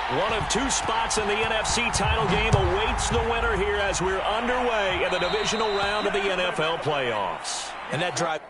One of two spots in the NFC title game awaits the winner here as we're underway in the divisional round of the NFL playoffs. And that drive.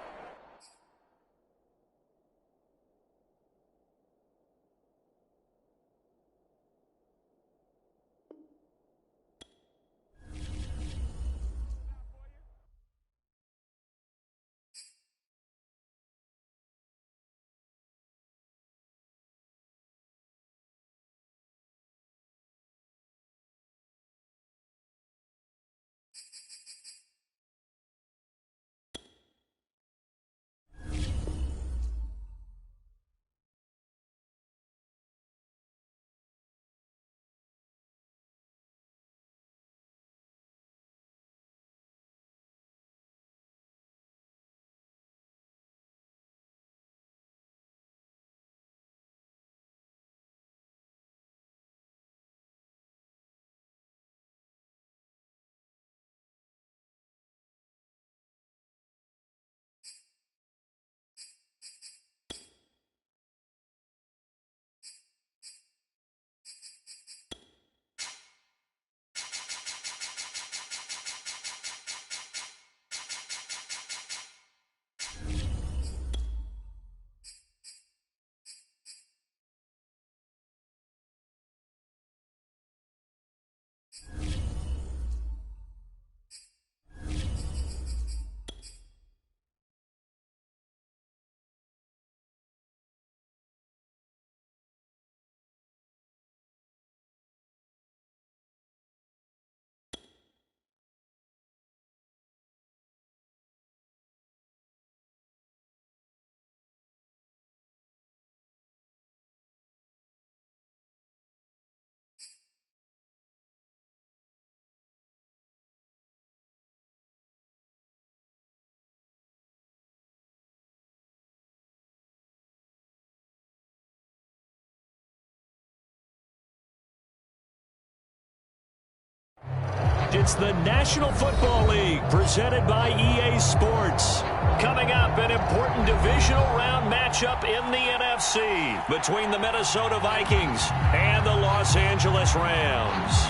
It's the National Football League presented by EA Sports. Coming up, an important divisional round matchup in the NFC between the Minnesota Vikings and the Los Angeles Rams.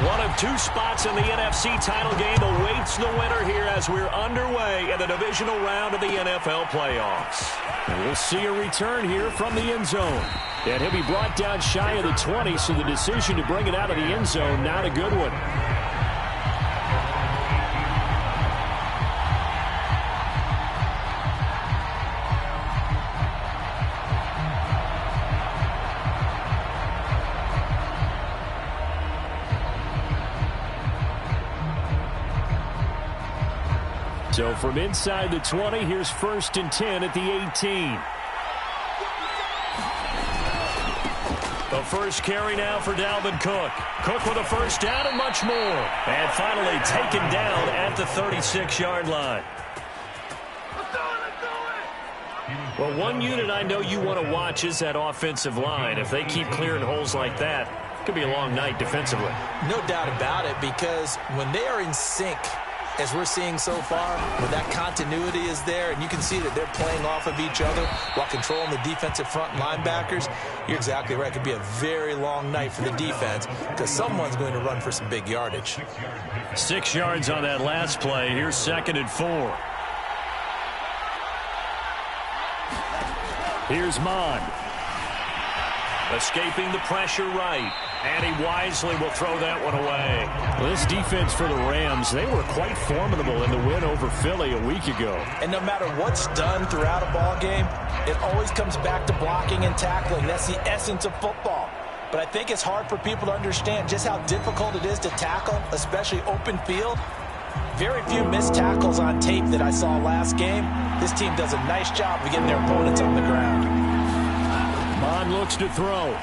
One of two spots in the NFC title game awaits the winner here as we're underway in the divisional round of the NFL playoffs. And we'll see a return here from the end zone. And he'll be brought down shy of the 20, so the decision to bring it out of the end zone, not a good one. So from inside the 20, here's 1st and 10 at the 18. The first carry now for Dalvin Cook. Cook with a first down and much more. And finally taken down at the 36-yard line. Well, one unit I know you want to watch is that offensive line. If they keep clearing holes like that, it could be a long night defensively. No doubt about it, because when they are in sync, as we're seeing so far, when that continuity is there, and you can see that they're playing off of each other while controlling the defensive front linebackers, you're exactly right. It could be a very long night for the defense because someone's going to run for some big yardage. 6 yards on that last play. Here's 2nd and 4. Here's Mond. Escaping the pressure right. And he wisely will throw that one away. Well, this defense for the Rams, they were quite formidable in the win over Philly a week ago. And no matter what's done throughout a ball game, it always comes back to blocking and tackling. That's the essence of football. But I think it's hard for people to understand just how difficult it is to tackle, especially open field. Very few missed tackles on tape that I saw last game. This team does a nice job of getting their opponents on the ground. Mond looks to throw.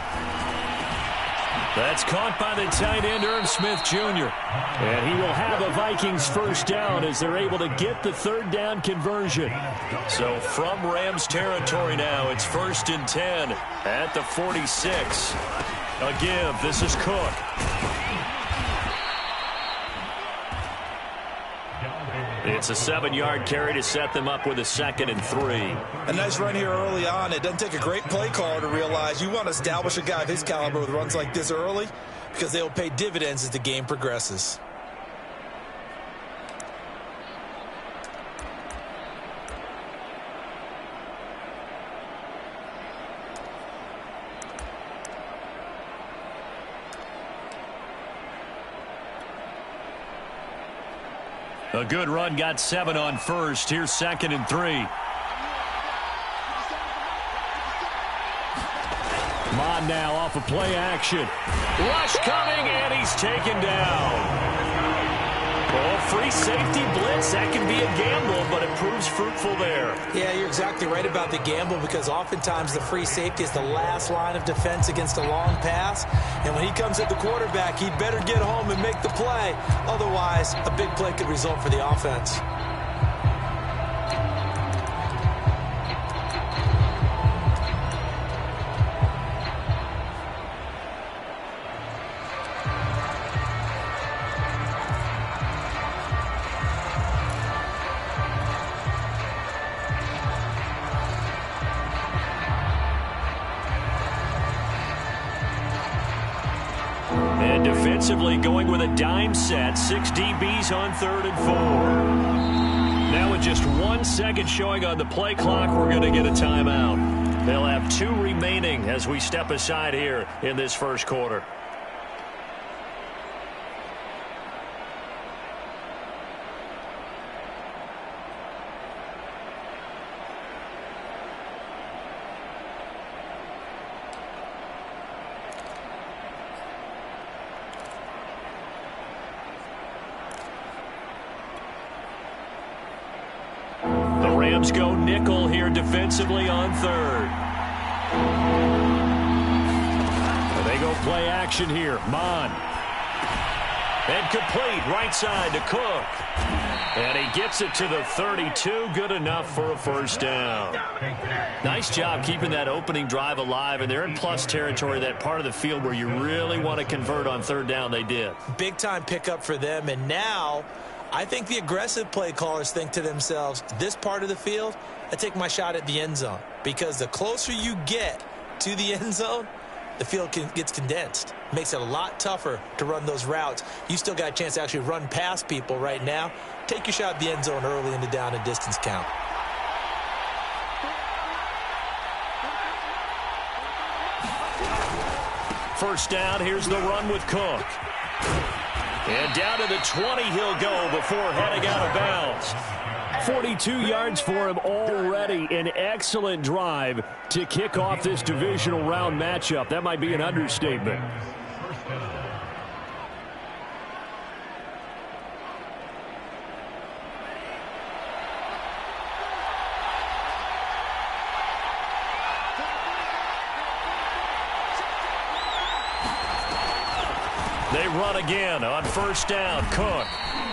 That's caught by the tight end, Irv Smith Jr. And he will have a Vikings first down as they're able to get the third down conversion. So from Rams territory now, it's 1st and 10 at the 46. A give. This is Cook. It's a 7-yard carry to set them up with a 2nd and 3. A nice run here early on. It doesn't take a great play caller to realize you want to establish a guy of his caliber with runs like this early because they'll pay dividends as the game progresses. A good run, got 7 on first. Here's 2nd and 3. Mon now off of play action. Rush coming, and he's taken down. Oh, free safety blitz. That can be a gamble, but it proves fruitful there. Yeah, you're exactly right about the gamble because oftentimes the free safety is the last line of defense against a long pass. And when he comes at the quarterback, he'd better get home and make the play. Otherwise, a big play could result for the offense. Defensively going with a dime set. 6 DBs on 3rd and 4. Now with just 1 second showing on the play clock, we're going to get a timeout. They'll have 2 remaining as we step aside here in this first quarter. Rams go nickel here defensively on 3rd. They go play action here. Mon. And complete right side to Cook. And he gets it to the 32. Good enough for a first down. Nice job keeping that opening drive alive. And they're in plus territory, that part of the field where you really want to convert on 3rd down. They did. Big time pickup for them. And now I think the aggressive play callers think to themselves, this part of the field, I take my shot at the end zone. Because the closer you get to the end zone, the field gets condensed. Makes it a lot tougher to run those routes. You still got a chance to actually run past people right now. Take your shot at the end zone early in the down and distance count. First down, here's the run with Cook. And down to the 20 he'll go before heading out of bounds. 42 yards for him already. An excellent drive to kick off this divisional round matchup. That might be an understatement. They run again on first down. Cook.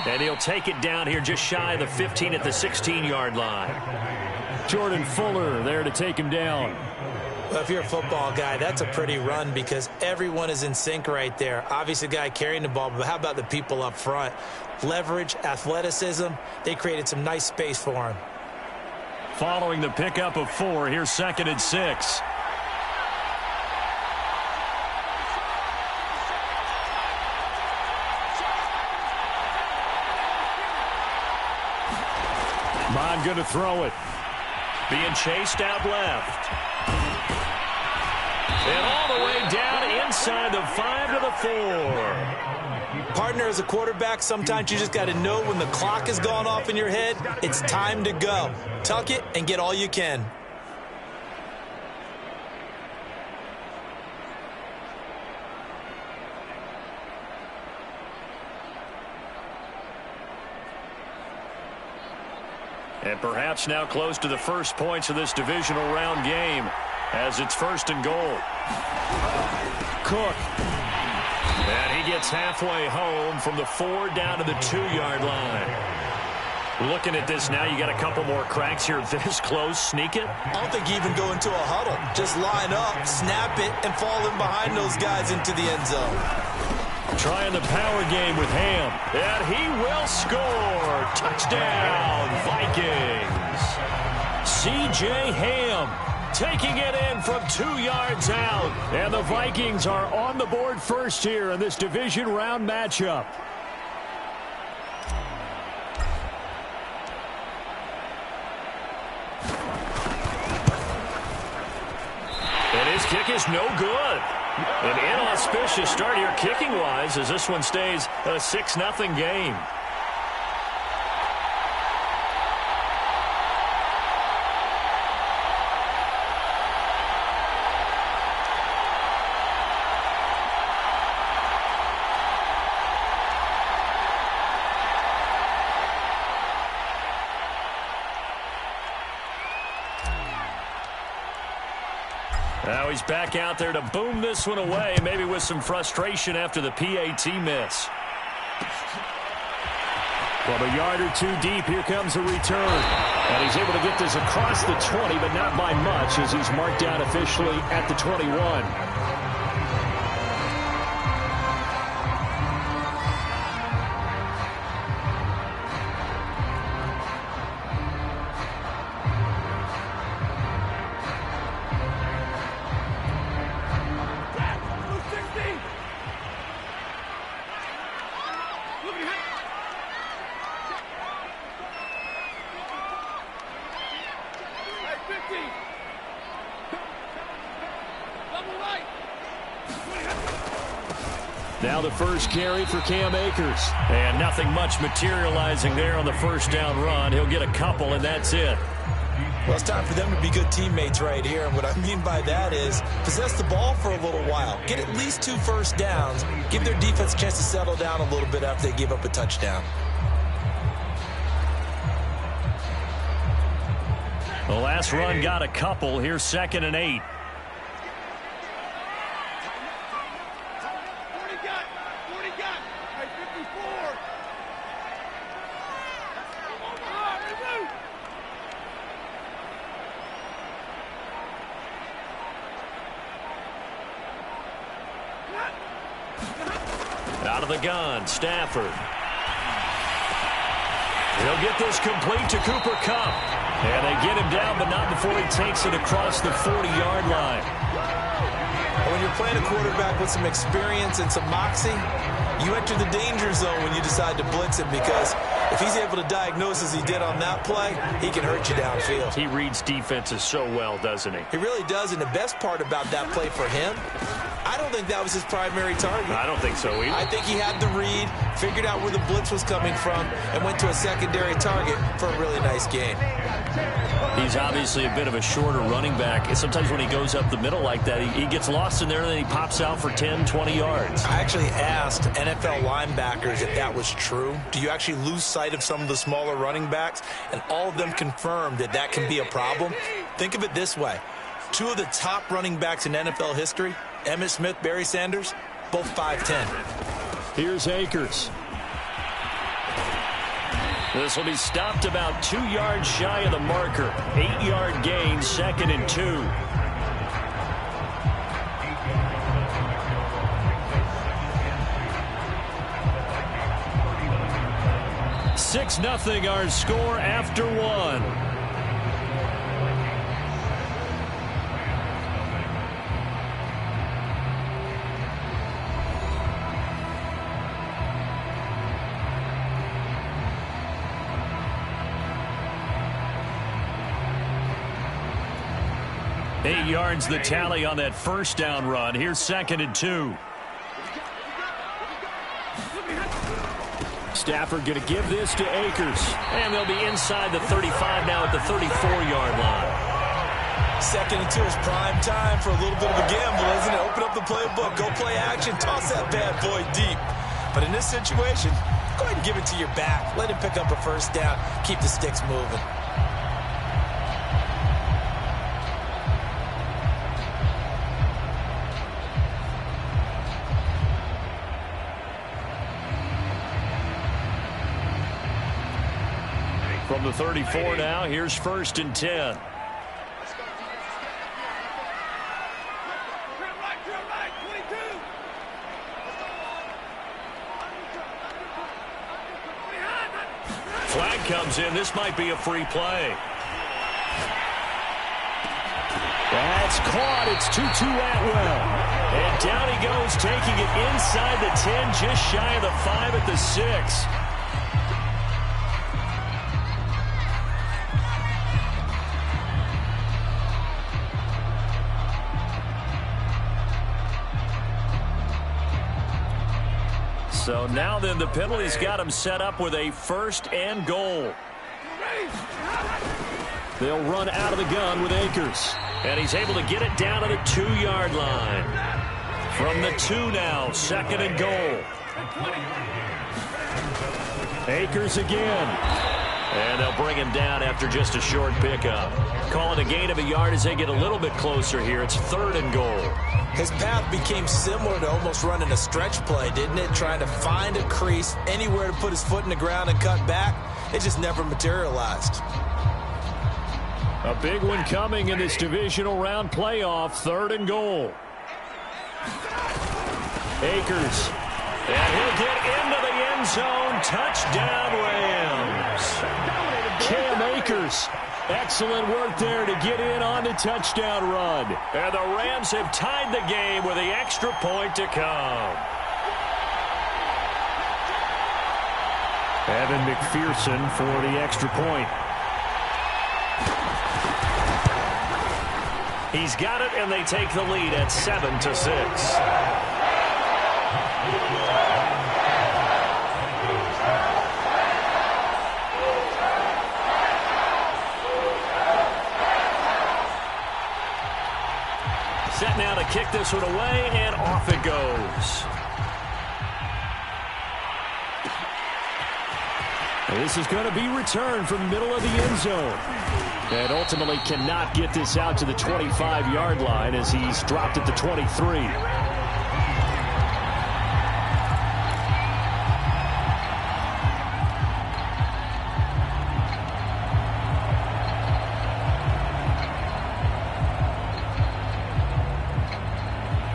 And he'll take it down here just shy of the 15 at the 16-yard line. Jordan Fuller there to take him down. Well, if you're a football guy, that's a pretty run because everyone is in sync right there. Obviously, the guy carrying the ball, but how about the people up front? Leverage, athleticism, they created some nice space for him. Following the pickup of 4, here's 2nd and 6. Mon going to throw it. Being chased out left. And all the way down inside the 5 to the 4. Partner, as a quarterback, sometimes you just got to know when the clock has gone off in your head, it's time to go. Tuck it and get all you can. And perhaps now close to the first points of this divisional round game as it's 1st and goal. Cook He gets halfway home from the 4 down to the 2-yard line. Looking at this now, you got a couple more cracks here this close. Sneak it? I don't think you even go into a huddle. Just line up, snap it, and fall in behind those guys into the end zone. Trying the power game with Ham. And he will score. Touchdown, Vikings. C.J. Ham taking it in from 2 yards out. And the Vikings are on the board first here in this division round matchup. And his kick is no good. An inauspicious start here kicking-wise as this one stays a 6-0 game. Now he's back out there to boom this one away, maybe with some frustration after the PAT miss. From a yard or 2 deep, here comes a return. And he's able to get this across the 20, but not by much as he's marked down officially at the 21. Now the first carry for Cam Akers. And nothing much materializing there on the first down run. He'll get a couple, and that's it. Well, it's time for them to be good teammates right here. And what I mean by that is possess the ball for a little while. Get at least 2 first downs. Give their defense a chance to settle down a little bit after they give up a touchdown. The last run got a couple. Here's 2nd and 8. Out of the gun, Stafford. He'll get this complete to Cooper Kupp. And they get him down, but not before he takes it across the 40-yard line. When you're playing a quarterback with some experience and some moxie, you enter the danger zone when you decide to blitz him, because if he's able to diagnose as he did on that play, he can hurt you downfield. He reads defenses so well, doesn't he? He really does, and the best part about that play for him, I don't think that was his primary target. I don't think so either. I think he had the read, figured out where the blitz was coming from, and went to a secondary target for a really nice gain. He's obviously a bit of a shorter running back. And sometimes when he goes up the middle like that, he gets lost in there, and then he pops out for 10, 20 yards. I actually asked NFL linebackers if that was true. Do you actually lose sight of some of the smaller running backs? And all of them confirmed that that can be a problem. Think of it this way. 2 of the top running backs in NFL history, Emmitt Smith, Barry Sanders, both 5'10". Here's Akers. This will be stopped about 2 yards shy of the marker. 8-yard gain, 2nd and 2. Six 0 our score after 1. Eight yards the tally on that first down run. Here's 2nd and 2. Stafford going to give this to Akers. And they'll be inside the 35 now at the 34-yard line. 2nd and 2 is prime time for a little bit of a gamble, isn't it? Open up the playbook, go play action, toss that bad boy deep. But in this situation, go ahead and give it to your back. Let him pick up a first down. Keep the sticks moving. From the 34 now, here's 1st and 10. Flag comes in. This might be a free play. That's caught. It's 2-2 Atwell. And down he goes, taking it inside the 10, just shy of the 5 at the 6. So now then the penalty's got him set up with a 1st and goal. They'll run out of the gun with Akers. And he's able to get it down to the 2-yard line. From the 2 now, 2nd and goal. Akers again. And they'll bring him down after just a short pickup. Calling a gain of a yard as they get a little bit closer here. It's 3rd and goal. His path became similar to almost running a stretch play, didn't it? Trying to find a crease, anywhere to put his foot in the ground and cut back. It just never materialized. A big one coming in this divisional round playoff. 3rd and goal. Akers. And he'll get into the end zone. Touchdown, Rams. Cam Akers. Excellent work there to get in on the touchdown run. And the Rams have tied the game with the extra point to come. Evan McPherson for the extra point. He's got it, and they take the lead at 7-6. Set now to kick this one away, and off it goes. And this is going to be returned from the middle of the end zone. And ultimately cannot get this out to the 25-yard line as he's dropped at the 23.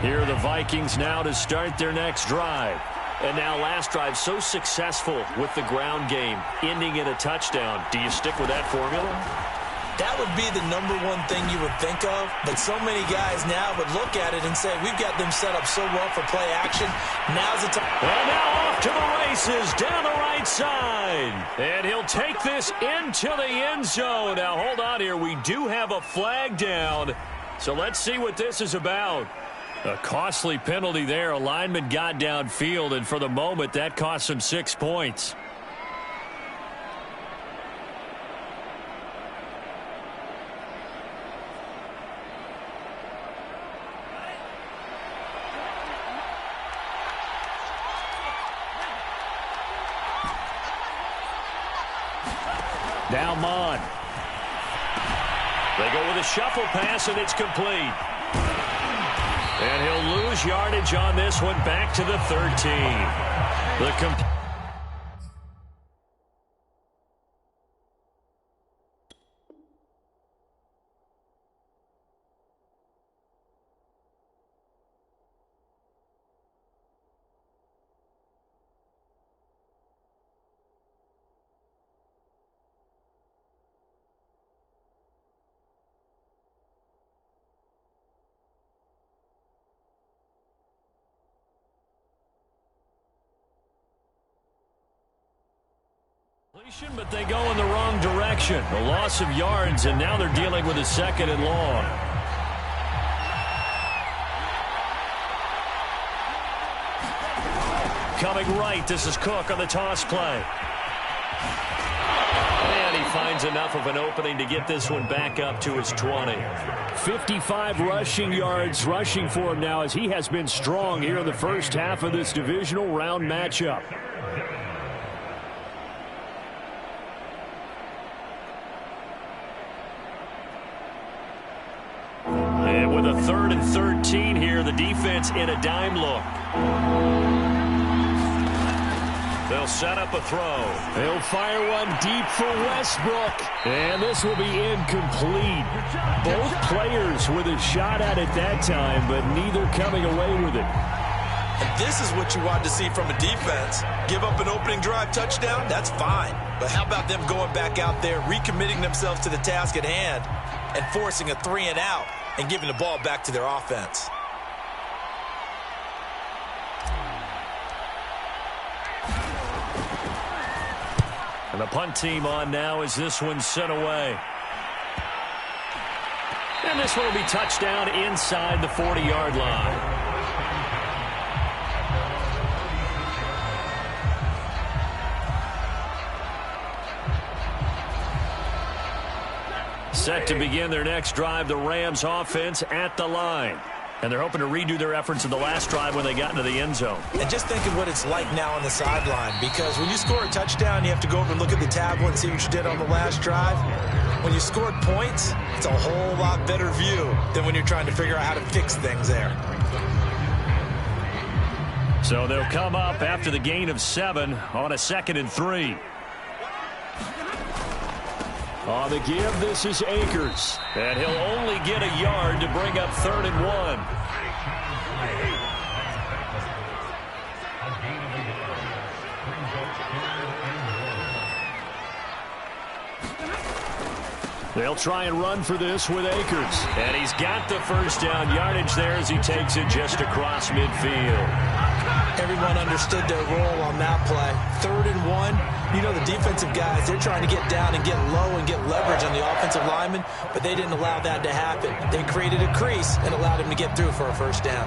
Here are the Vikings now to start their next drive. And now last drive so successful with the ground game, ending in a touchdown. Do you stick with that formula? That would be the #1 thing you would think of, but so many guys now would look at it and say, we've got them set up so well for play action. Now's the time. And now off to the races down the right side. And he'll take this into the end zone. Now hold on here. We do have a flag down. So let's see what this is about. A costly penalty there. A lineman got downfield, and for the moment, that cost him 6 points. Now Mon. They go with a shuffle pass, and it's complete. And he'll lose yardage on this one, back to the 13. But they go in the wrong direction. A loss of yards, and now they're dealing with a 2nd and long. Coming right, this is Cook on the toss play. And he finds enough of an opening to get this one back up to his 20. 55 rushing yards rushing for him now as he has been strong here in the first half of this divisional round matchup. And with a 3rd and 13 here, the defense in a dime look. They'll set up a throw. They'll fire one deep for Westbrook. And this will be incomplete. Both players with a shot at it that time, but neither coming away with it. And this is what you want to see from a defense. Give up an opening drive touchdown, that's fine. But how about them going back out there, recommitting themselves to the task at hand, and forcing a 3-and-out and giving the ball back to their offense? And the punt team on now as this one's sent away. And this one will be touchdown inside the 40-yard line. Set to begin their next drive, the Rams offense at the line. And they're hoping to redo their efforts in the last drive when they got into the end zone. And just think of what it's like now on the sideline, because when you score a touchdown, you have to go over and look at the tablet and see what you did on the last drive. When you scored points, it's a whole lot better view than when you're trying to figure out how to fix things there. So they'll come up after the gain of 7 on a 2nd and 3. On the give, this is Akers. And he'll only get a yard to bring up 3rd and 1. They'll try and run for this with Akers. And he's got the first down yardage there as he takes it just across midfield. Everyone understood their role on that play. 3rd and 1. You know, the defensive guys, they're trying to get down and get low and get leverage on the offensive lineman, but they didn't allow that to happen. They created a crease and allowed him to get through for a first down.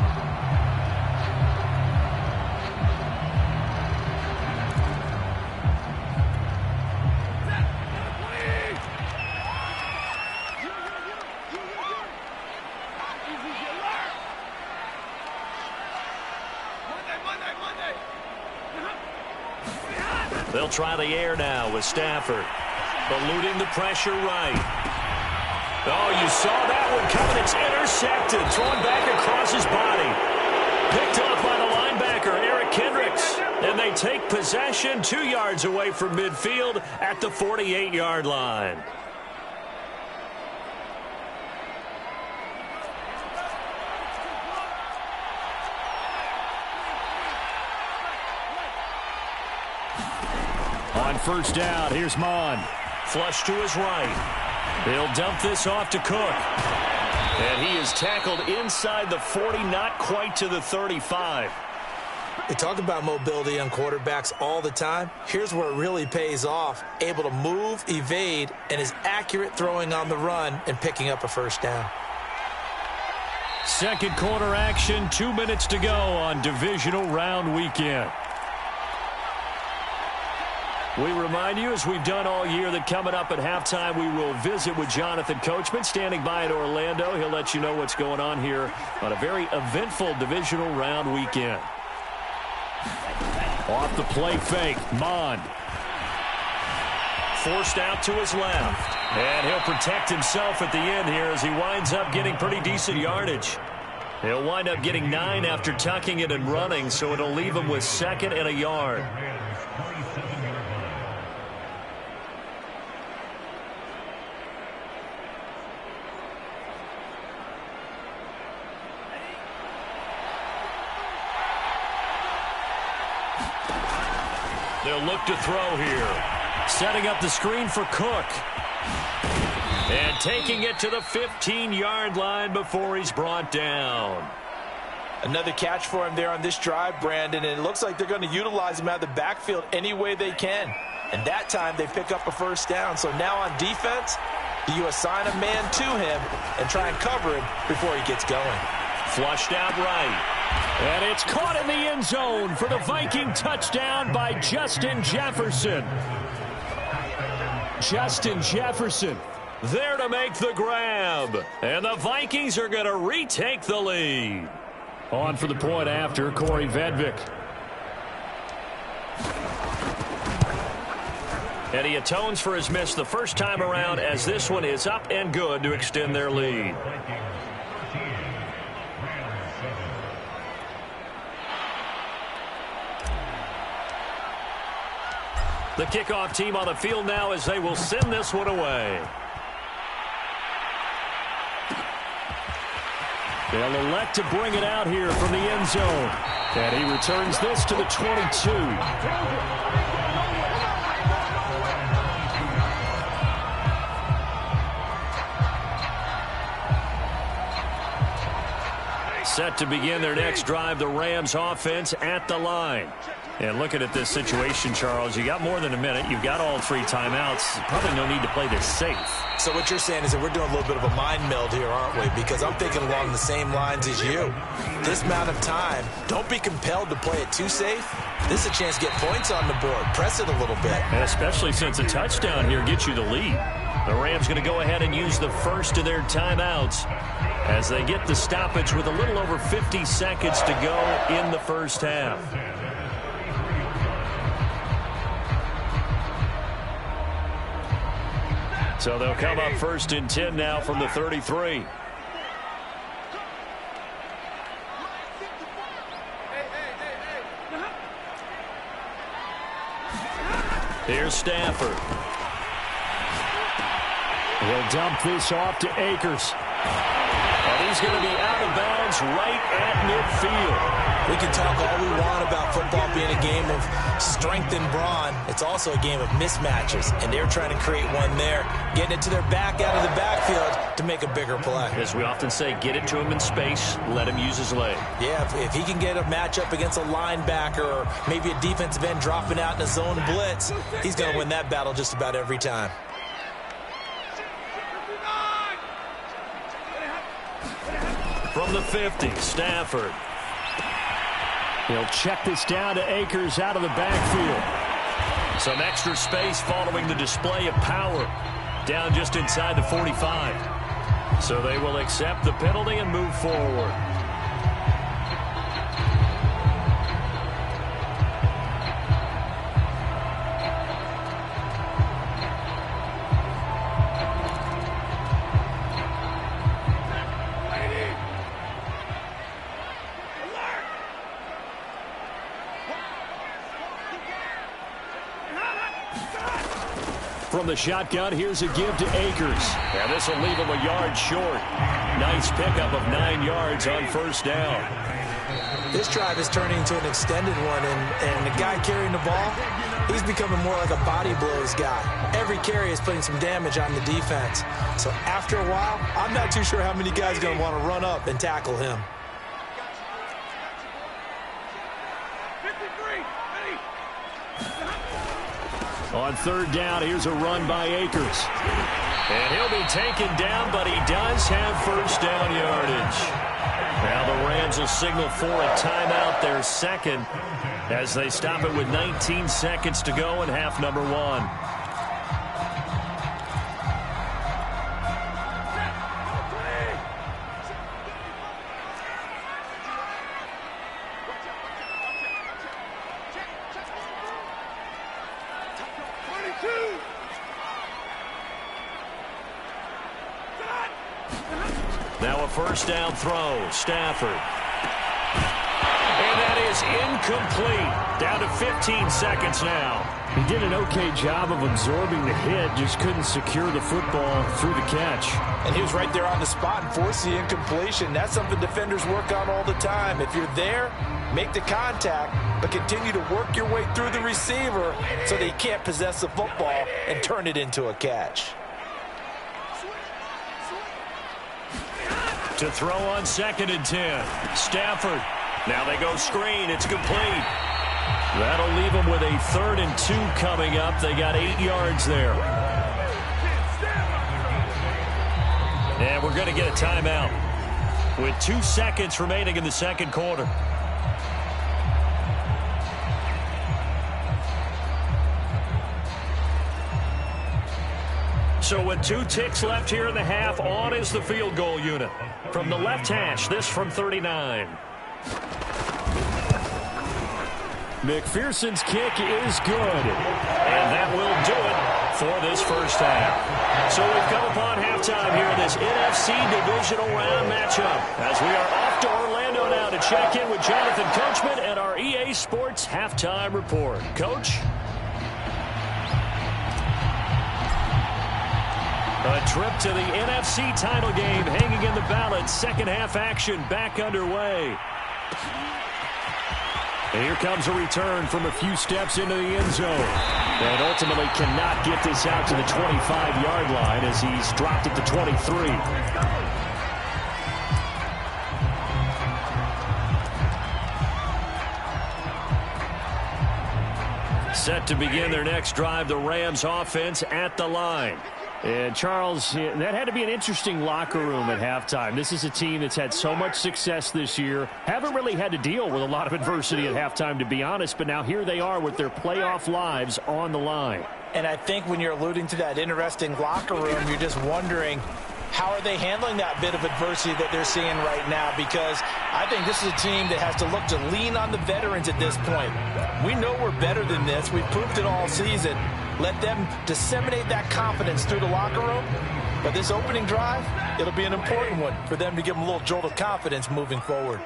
They'll try the air now with Stafford. Eluding the pressure right. Oh, you saw that one coming. It's intercepted. Thrown back across his body. Picked up by the linebacker, Eric Kendricks. And they take possession 2 yards away from midfield at the 48-yard line. On first down, here's Mon. Flush to his right. He'll dump this off to Cook. And he is tackled inside the 40, not quite to the 35. We talk about mobility on quarterbacks all the time. Here's where it really pays off. Able to move, evade, and is accurate throwing on the run and picking up a first down. Second quarter action, 2 minutes to go on divisional round weekend. We remind you, as we've done all year, that coming up at halftime, we will visit with Jonathan Coachman, standing by in Orlando. He'll let you know what's going on here on a very eventful divisional round weekend. Off the play fake, Mon. Forced out to his left. And he'll protect himself at the end here as he winds up getting pretty decent yardage. He'll wind up getting 9 after tucking it and running, so it'll leave him with 2nd and a yard. They'll look to throw here. Setting up the screen for Cook. And taking it to the 15-yard line before he's brought down. Another catch for him there on this drive, Brandon, and it looks like they're going to utilize him out of the backfield any way they can. And that time they pick up a first down. So now on defense, do you assign a man to him and try and cover him before he gets going? Flushed out right. And it's caught in the end zone for the Viking touchdown by Justin Jefferson. Justin Jefferson there to make the grab. And the Vikings are going to retake the lead. On for the point after, Corey Vedvik. And he atones for his miss the first time around as this one is up and good to extend their lead. The kickoff team on the field now as they will send this one away. They'll elect to bring it out here from the end zone. And he returns this to the 22. Set to begin their next drive, the Rams offense at the line. And looking at this situation, Charles, you got more than a minute. You've got all 3 timeouts. Probably no need to play this safe. So what you're saying is that we're doing a little bit of a mind meld here, aren't we? Because I'm thinking along the same lines as you. This amount of time, don't be compelled to play it too safe. This is a chance to get points on the board. Press it a little bit. And especially since a touchdown here gets you the lead. The Rams going to go ahead and use the first of their timeouts as they get the stoppage with a little over 50 seconds to go in the first half. So they'll come up 1st and 10 now from the 33. Here's Stafford. He'll dump this off to Akers. And he's going to be out of bounds right at midfield. We can talk all we want about football being a game of strength and brawn. It's also a game of mismatches, and they're trying to create one there, getting it to their back out of the backfield to make a bigger play. As we often say, get it to him in space, let him use his leg. Yeah, if he can get a matchup against a linebacker or maybe a defensive end dropping out in a zone blitz, he's going to win that battle just about every time. From the 50, Stafford. He'll check this down to Akers out of the backfield. Some extra space following the display of power. Down just inside the 45. So they will accept the penalty and move forward. From the shotgun, here's a give to Akers. And this will leave him a yard short. Nice pickup of 9 yards on first down. This drive is turning into an extended one, and the guy carrying the ball, he's becoming more like a body blows guy. Every carry is putting some damage on the defense. So after a while, I'm not too sure how many guys are going to want to run up and tackle him. On 3rd down, here's a run by Akers. And he'll be taken down, but he does have first down yardage. Now the Rams will signal for a timeout, their second, as they stop it with 19 seconds to go in half number 1. Now a first down throw, Stafford. And that is incomplete. Down to 15 seconds now. He did an okay job of absorbing the hit, just couldn't secure the football through the catch. And he was right there on the spot and forced the incompletion. That's something defenders work on all the time. If you're there, make the contact, but continue to work your way through the receiver so that he can't possess the football and turn it into a catch. To throw on 2nd and 10. Stafford. Now they go screen. It's complete. That'll leave them with a 3rd and 2 coming up. They got 8 yards there. And we're going to get a timeout with 2 seconds remaining in the second quarter. So with 2 ticks left here in the half, on is the field goal unit. From the left hash, this from 39. McPherson's kick is good. And that will do it for this first half. So we've come upon halftime here in this NFC Divisional Round matchup. As we are off to Orlando now to check in with Jonathan Coachman and our EA Sports Halftime Report. Coach? A trip to the NFC title game hanging in the balance. Second half action back underway. And here comes a return from a few steps into the end zone. And ultimately cannot get this out to the 25-yard line as he's dropped at the 23. Set to begin their next drive, the Rams offense at the line. And Charles, that had to be an interesting locker room at halftime. This is a team that's had so much success this year. Haven't really had to deal with a lot of adversity at halftime, to be honest. But now here they are with their playoff lives on the line. And I think when you're alluding to that interesting locker room, you're just wondering, how are they handling that bit of adversity that they're seeing right now? Because I think this is a team that has to look to lean on the veterans at this point. We know we're better than this. We've proved it all season. Let them disseminate that confidence through the locker room. But this opening drive, it'll be an important one for them to give them a little jolt of confidence moving forward.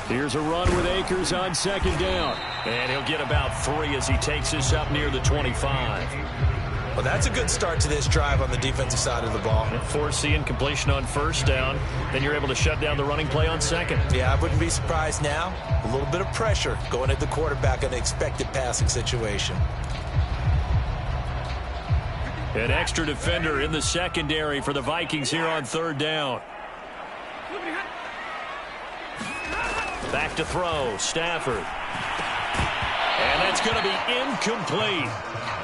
Here's a run with Akers on second down. And he'll get about 3 as he takes this up near the 25. Well, that's a good start to this drive on the defensive side of the ball. Force the incompletion on first down. Then you're able to shut down the running play on second. Yeah, I wouldn't be surprised now. A little bit of pressure going at the quarterback in an expected passing situation. An extra defender in the secondary for the Vikings here on third down. Back to throw, Stafford. And that's going to be incomplete.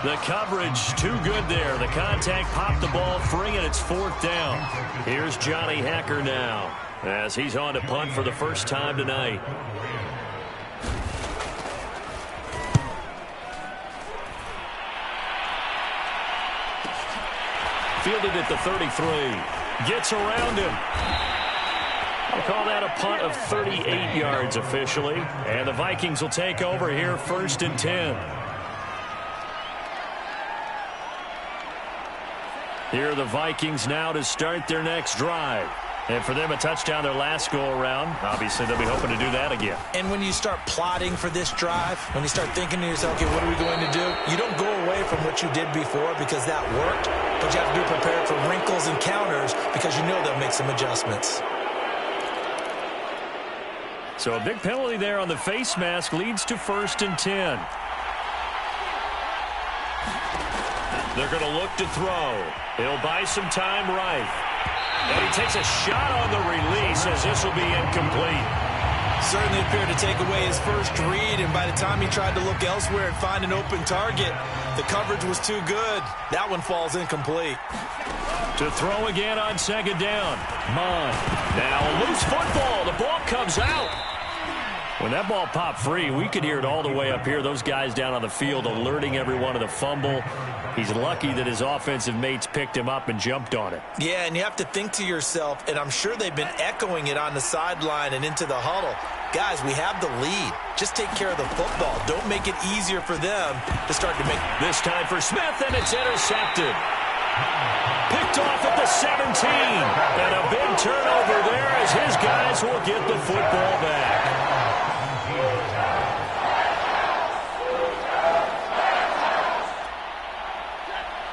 The coverage too good there. The contact popped the ball free, and it's fourth down. Here's Johnny Hekker now as he's on to punt for the first time tonight. Fielded at the 33. Gets around him. I'll call that a punt of 38 yards officially. And the Vikings will take over here first and 10. Here are the Vikings now to start their next drive. And for them, a touchdown their last go-around. Obviously, they'll be hoping to do that again. And when you start plotting for this drive, when you start thinking to yourself, okay, what are we going to do? You don't go away from what you did before because that worked, but you have to be prepared for wrinkles and counters because you know they'll make some adjustments. So a big penalty there on the face mask leads to first and 10. They're going to look to throw. He'll buy some time right. And he takes a shot on the release as this will be incomplete. Certainly appeared to take away his first read, and by the time he tried to look elsewhere and find an open target, the coverage was too good. That one falls incomplete. To throw again on second down. Mond. Now a loose football. The ball comes out. When that ball popped free, we could hear it all the way up here. Those guys down on the field alerting everyone of the fumble. He's lucky that his offensive mates picked him up and jumped on it. Yeah, and you have to think to yourself, and I'm sure they've been echoing it on the sideline and into the huddle. Guys, we have the lead. Just take care of the football. Don't make it easier for them to start to make. This time for Smith, and it's intercepted. Picked off at the 17. And a big turnover there as his guys will get the football back.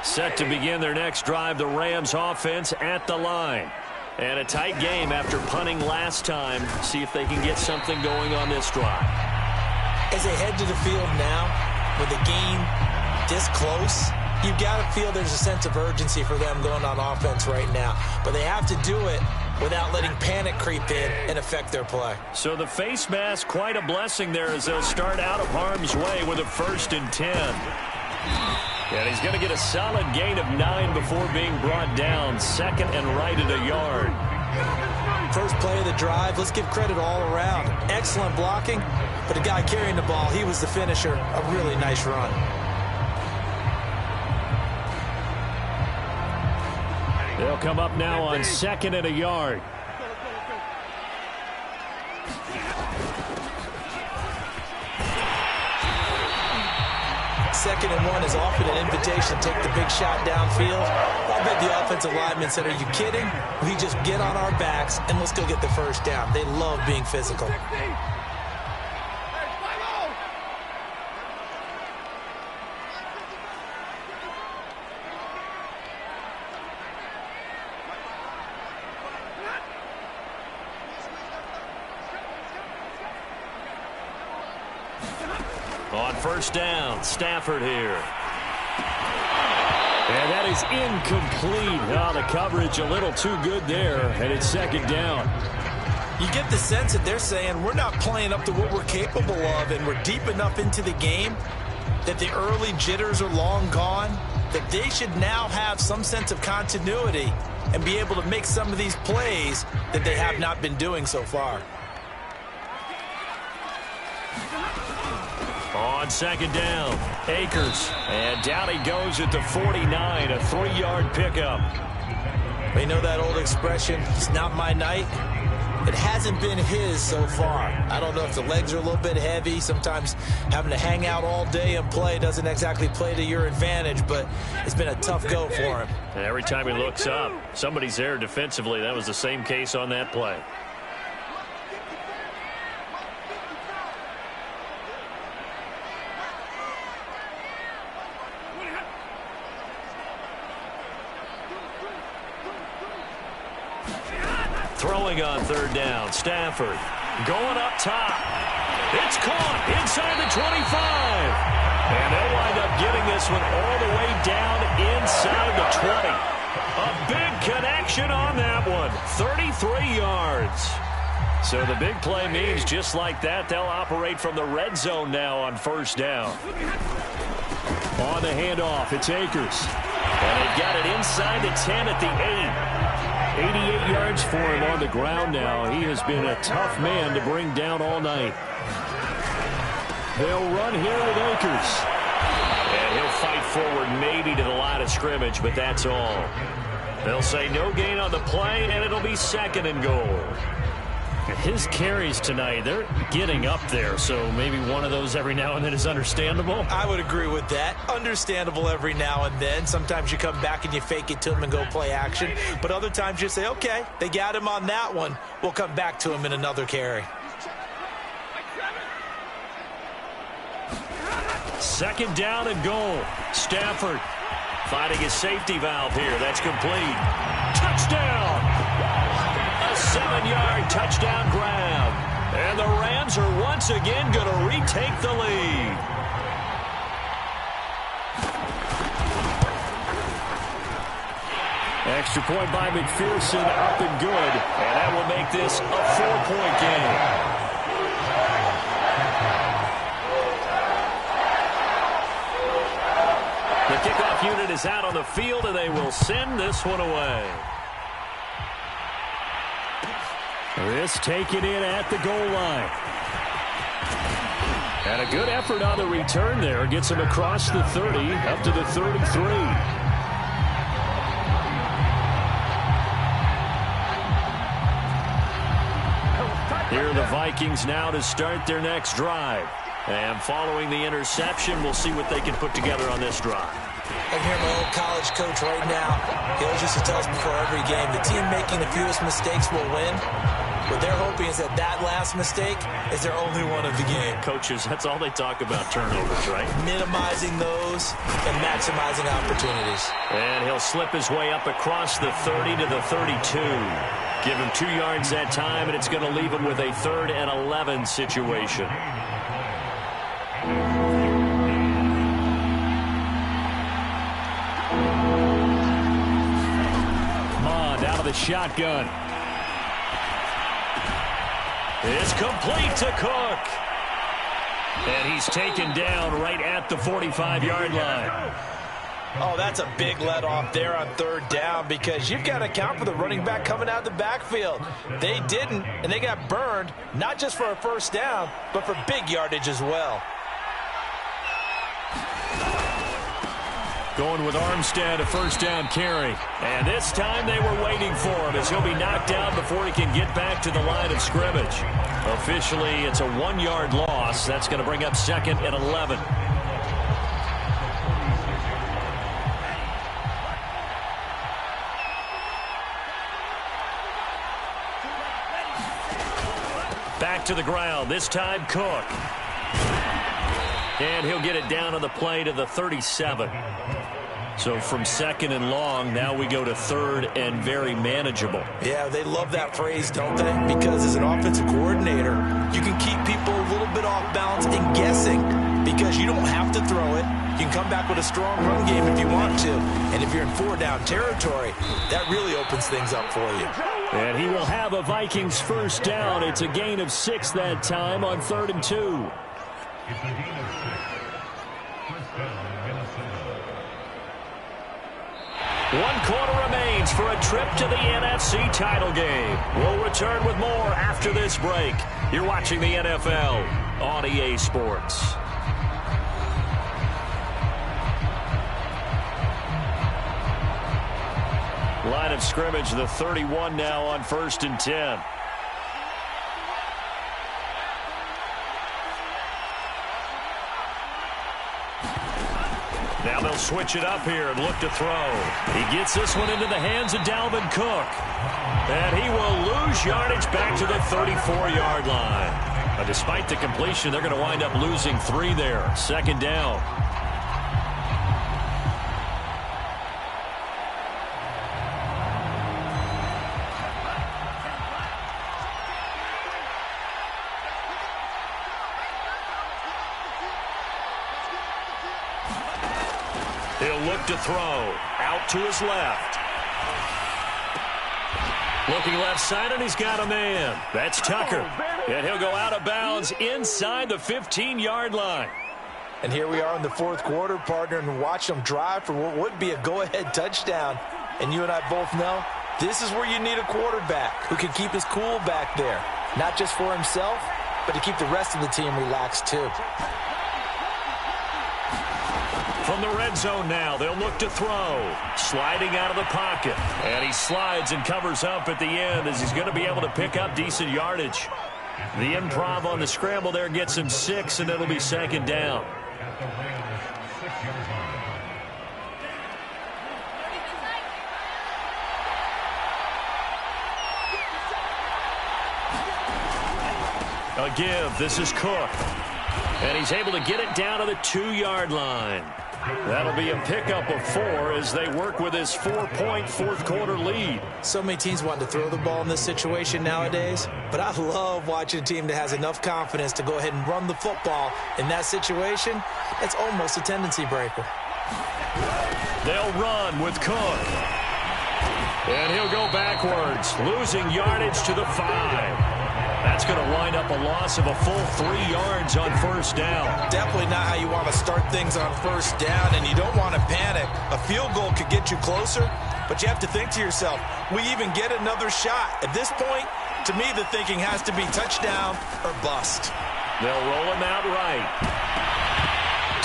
Set to begin their next drive, the Rams offense at the line. And a tight game after punting last time. See if they can get something going on this drive. As they head to the field now, with the game this close, you've got to feel there's a sense of urgency for them going on offense right now. But they have to do it without letting panic creep in and affect their play. So the face mask, quite a blessing there as they'll start out of harm's way with a first and 10. And he's going to get a solid gain of 9 before being brought down. Second and right at a yard. First play of the drive, let's give credit all around. Excellent blocking, but the guy carrying the ball, he was the finisher. A really nice run. They'll come up now on second and a yard. Second and 1 is often an invitation to take the big shot downfield. I bet the offensive lineman said, are you kidding? We just get on our backs and let's go get the first down. They love being physical. On first down, Stafford here. And that is incomplete. Oh, the coverage a little too good there, and it's second down. You get the sense that they're saying we're not playing up to what we're capable of, and we're deep enough into the game that the early jitters are long gone, that they should now have some sense of continuity and be able to make some of these plays that they have not been doing so far. On second down, Akers. And down he goes at the 49, a 3-yard pickup. We know that old expression, it's not my night. It hasn't been his so far. I don't know if the legs are a little bit heavy. Sometimes having to hang out all day and play doesn't exactly play to your advantage, but it's been a tough go for him. And every time he looks up, somebody's there defensively. That was the same case on that play. Throwing on third down, Stafford going up top. It's caught inside the 25. And they'll wind up getting this one all the way down inside the 20. A big connection on that one, 33 yards. So the big play means just like that, they'll operate from the red zone now on first down. On the handoff, it's Akers. And they've got it inside the 10 at the 8. 88 yards for him on the ground now. He has been a tough man to bring down all night. They'll run here with Akers. And he'll fight forward maybe to the line of scrimmage, but that's all. They'll say no gain on the play, and it'll be second and goal. His carries tonight, they're getting up there, so maybe one of those every now and then is understandable. I would agree with that. Understandable every now and then. Sometimes you come back and you fake it to him and go play action. But other times you say, okay, they got him on that one. We'll come back to him in another carry. Second down and goal. Stafford finding his safety valve here. That's complete. Touchdown! A 7-yard touchdown grab. And the Rams are once again going to retake the lead. Extra point by McPherson, up and good. And that will make this a 4-point game. The kickoff unit is out on the field, and they will send this one away. This taken in at the goal line. And a good effort on the return there. Gets him across the 30, up to the 33. Here are the Vikings now to start their next drive. And following the interception, we'll see what they can put together on this drive. I can hear my old college coach right now. He always used to tell us before every game, the team making the fewest mistakes will win. What they're hoping is that last mistake is their only one of the game. Coaches, that's all they talk about, turnovers, right? Minimizing those and maximizing opportunities. And he'll slip his way up across the 30 to the 32. Give him 2 yards that time, and it's going to leave him with a 3rd and 11 situation. Mond out of the shotgun. It's complete to Cook. And he's taken down right at the 45-yard line. Oh, that's a big let off there on 3rd down because you've got to account for the running back coming out of the backfield. They didn't, and they got burned, not just for a 1st down, but for big yardage as well. Going with Armstead, a 1st down carry. And this time they were waiting for him as he'll be knocked down before he can get back to the line of scrimmage. Officially, it's a 1-yard loss. That's going to bring up 2nd and 11. Back to the ground, this time Cook. And he'll get it down on the play to the 37. So from 2nd and long, now we go to 3rd and very manageable. Yeah, they love that phrase, don't they? Because as an offensive coordinator, you can keep people a little bit off balance and guessing, because you don't have to throw it. You can come back with a strong run game if you want to. And if you're in 4-down territory, that really opens things up for you. And he will have a Vikings first down. It's a gain of 6 that time on 3rd and 2. It's a gain of 6. First down, Minnesota. 1 quarter remains for a trip to the NFC title game. We'll return with more after this break. You're watching the NFL on EA Sports. Line of scrimmage, the 31 now on 1st and 10. Now they'll switch it up here and look to throw. He gets this one into the hands of Dalvin Cook. And he will lose yardage back to the 34-yard line. Despite the completion, they're going to wind up losing 3 there. 2nd down. He'll look to throw. Out to his left. Looking left side, and he's got a man. That's Tucker. And he'll go out of bounds inside the 15-yard line. And here we are in the 4th quarter, partner, and watch them drive for what would be a go-ahead touchdown. And you and I both know this is where you need a quarterback who can keep his cool back there. Not just for himself, but to keep the rest of the team relaxed too. From the red zone now, they'll look to throw. Sliding out of the pocket. And he slides and covers up at the end as he's going to be able to pick up decent yardage. The improv on the scramble there gets him 6, and it'll be 2nd down. At the Rams, 6-yard line. A give. This is Cook. And he's able to get it down to the 2-yard line. That'll be a pickup of 4 as they work with his 4-point 4th quarter lead. So many teams want to throw the ball in this situation nowadays, but I love watching a team that has enough confidence to go ahead and run the football. In that situation, it's almost a tendency breaker. They'll run with Cook. And he'll go backwards, losing yardage to the 5. That's going to wind up a loss of a full 3 yards on 1st down. Definitely not how you want to start things on 1st down, and you don't want to panic. A field goal could get you closer, but you have to think to yourself, we even get another shot. At this point, to me, the thinking has to be touchdown or bust. They'll roll him out right.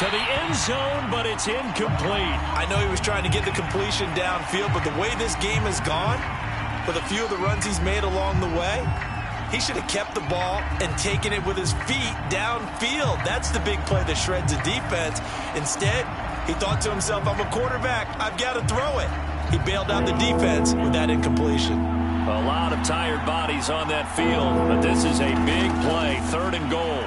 To the end zone, but it's incomplete. I know he was trying to get the completion downfield, but the way this game has gone, with a few of the runs he's made along the way, he should have kept the ball and taken it with his feet downfield. That's the big play that shreds a defense. Instead, he thought to himself, I'm a quarterback. I've got to throw it. He bailed out the defense with that incompletion. A lot of tired bodies on that field, but this is a big play. 3rd and goal.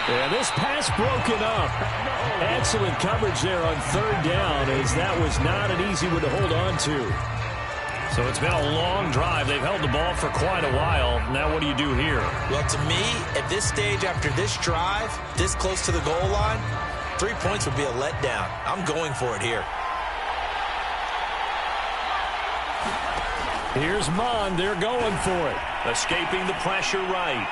And this pass broken up. Excellent coverage there on 3rd down, as that was not an easy one to hold on to. So it's been a long drive. They've held the ball for quite a while. Now what do you do here? Well, to me, at this stage after this drive, this close to the goal line, 3 points would be a letdown. I'm going for it here. Here's Mond. They're going for it. Escaping the pressure right.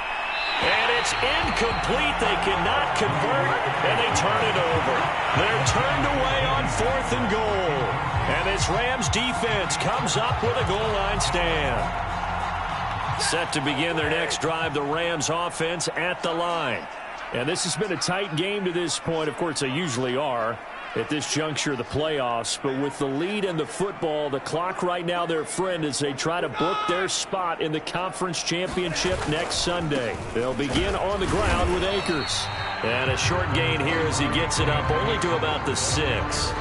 And it's incomplete. They cannot convert, and they turn it over. They're turned away on 4th and goal. And this Rams defense comes up with a goal line stand. Set to begin their next drive, the Rams offense at the line. And this has been a tight game to this point. Of course, they usually are at this juncture of the playoffs. But with the lead in the football, the clock right now their friend as they try to book their spot in the conference championship next Sunday. They'll begin on the ground with Akers. And a short gain here as he gets it up only to about the 6.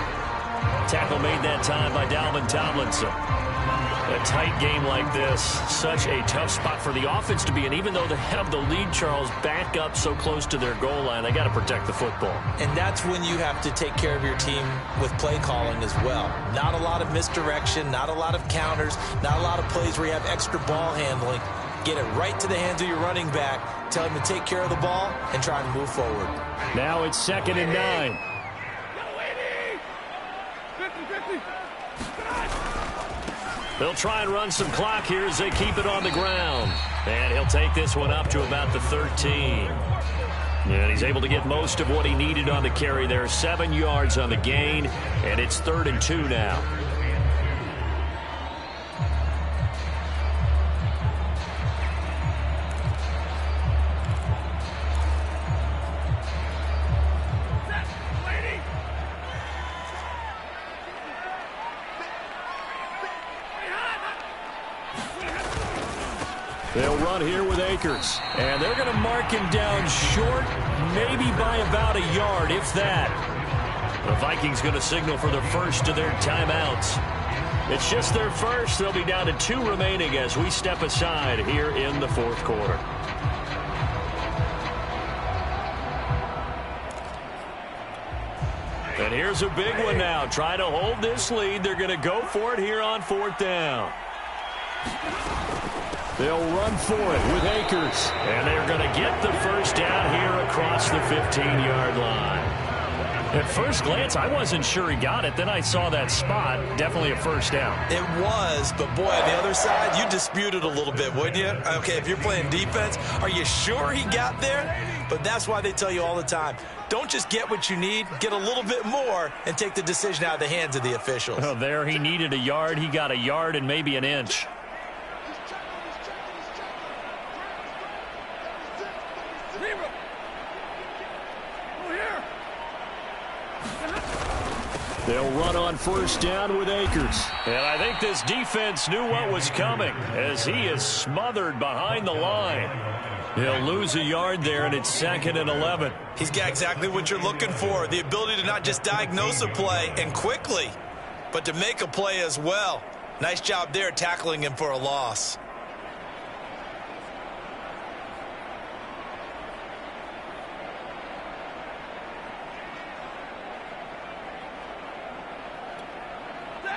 Tackle made that time by Dalvin Tomlinson. A tight game like this, such a tough spot for the offense to be in. Even though they have the lead, Charles, back up so close to their goal line, they got to protect the football. And that's when you have to take care of your team with play calling as well. Not a lot of misdirection, not a lot of counters, not a lot of plays where you have extra ball handling. Get it right to the hands of your running back. Tell him to take care of the ball and try and move forward. Now it's 2nd and 9. They'll try and run some clock here as they keep it on the ground. And he'll take this one up to about the 13. And he's able to get most of what he needed on the carry there. 7 yards on the gain, and it's 3rd and 2 now. They'll run here with Akers. And they're going to mark him down short, maybe by about a yard, if that. The Vikings going to signal for the first of their timeouts. It's just their first. They'll be down to 2 remaining as we step aside here in the 4th quarter. And here's a big one now. Trying to hold this lead. They're going to go for it here on 4th down. They'll run for it with Akers. And they're going to get the first down here across the 15-yard line. At first glance, I wasn't sure he got it. Then I saw that spot. Definitely a first down. It was, but boy, on the other side, you disputed a little bit, wouldn't you? Okay, if you're playing defense, are you sure he got there? But that's why they tell you all the time, don't just get what you need, get a little bit more and take the decision out of the hands of the officials. Oh, there he needed a yard. He got a yard and maybe an inch. They'll run on first down with Akers. And I think this defense knew what was coming as he is smothered behind the line. He'll lose a yard there, and it's 2nd and 11. He's got exactly what you're looking for, the ability to not just diagnose a play and quickly, but to make a play as well. Nice job there tackling him for a loss.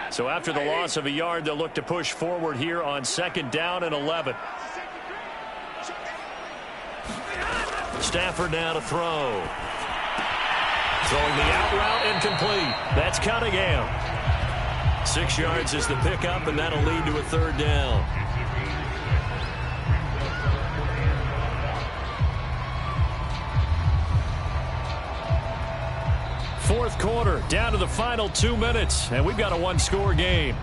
So after the loss of a yard, they'll look to push forward here on 2nd down and 11. Stafford now to throw. Throwing the out route incomplete. That's Cunningham. 6 yards is the pickup, and that'll lead to a 3rd down. Fourth quarter, down to the final 2 minutes, and we've got a 1-score game.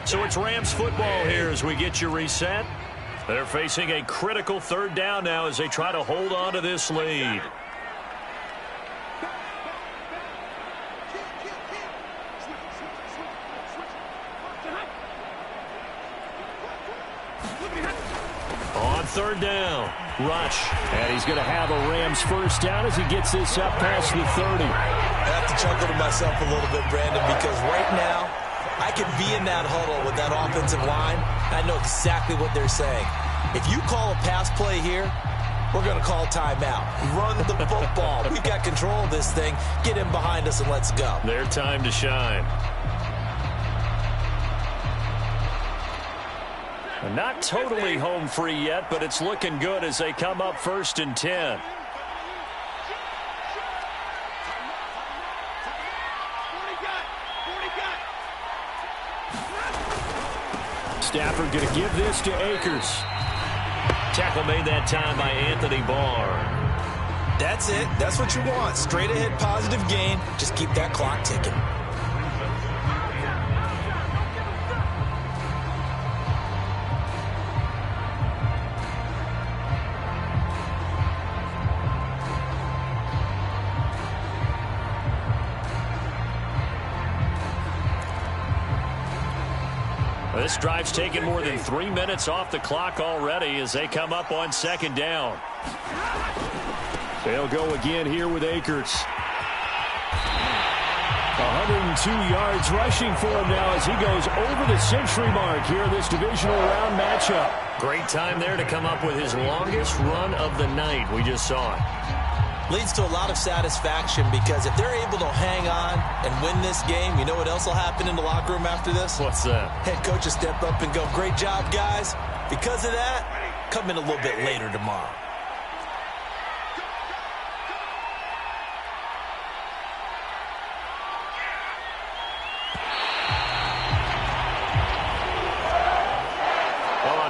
So it's Rams football here as we get you reset. They're facing a critical 3rd down now as they try to hold on to this lead. On 3rd down, rush. And he's going to have a Rams first down as he gets this up past the 30. I have to chuckle to myself a little bit, Brandon, because right now I could be in that huddle with that offensive line. I know exactly what they're saying. If you call a pass play here, we're going to call timeout. Run the football. We've got control of this thing. Get in behind us and let's go. Their time to shine. Not totally home free yet, but it's looking good as they come up 1st and 10. Stafford going to give this to Akers. Tackle made that time by Anthony Barr. That's it. That's what you want. Straight ahead positive gain. Just keep that clock ticking. This drive's taken more than 3 minutes off the clock already as they come up on 2nd down. They'll go again here with Akers. 102 yards rushing for him now as he goes over the century mark here in this divisional round matchup. Great time there to come up with his longest run of the night. We just saw it. Leads to a lot of satisfaction because if they're able to hang on and win this game, you know what else will happen in the locker room after this? What's that? Head coach will step up and go, great job, guys. Because of that, come in a little bit later tomorrow.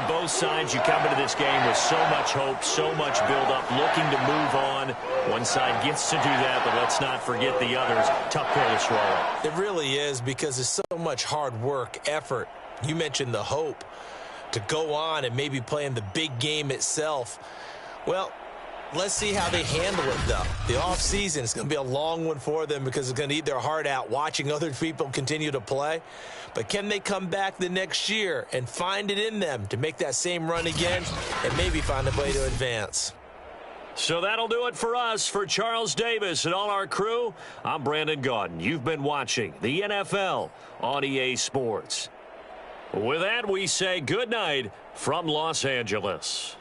Both sides, you come into this game with so much hope, so much build-up, looking to move on. One side gets to do that, but let's not forget the others. Tough pill to swallow. It really is because there's so much hard work, effort. You mentioned the hope to go on and maybe play in the big game itself. Well, let's see how they handle it, though. The offseason is going to be a long one for them because it's going to eat their heart out watching other people continue to play. But can they come back the next year and find it in them to make that same run again and maybe find a way to advance? So that'll do it for us. For Charles Davis and all our crew, I'm Brandon Gaudin. You've been watching the NFL on EA Sports. With that, we say good night from Los Angeles.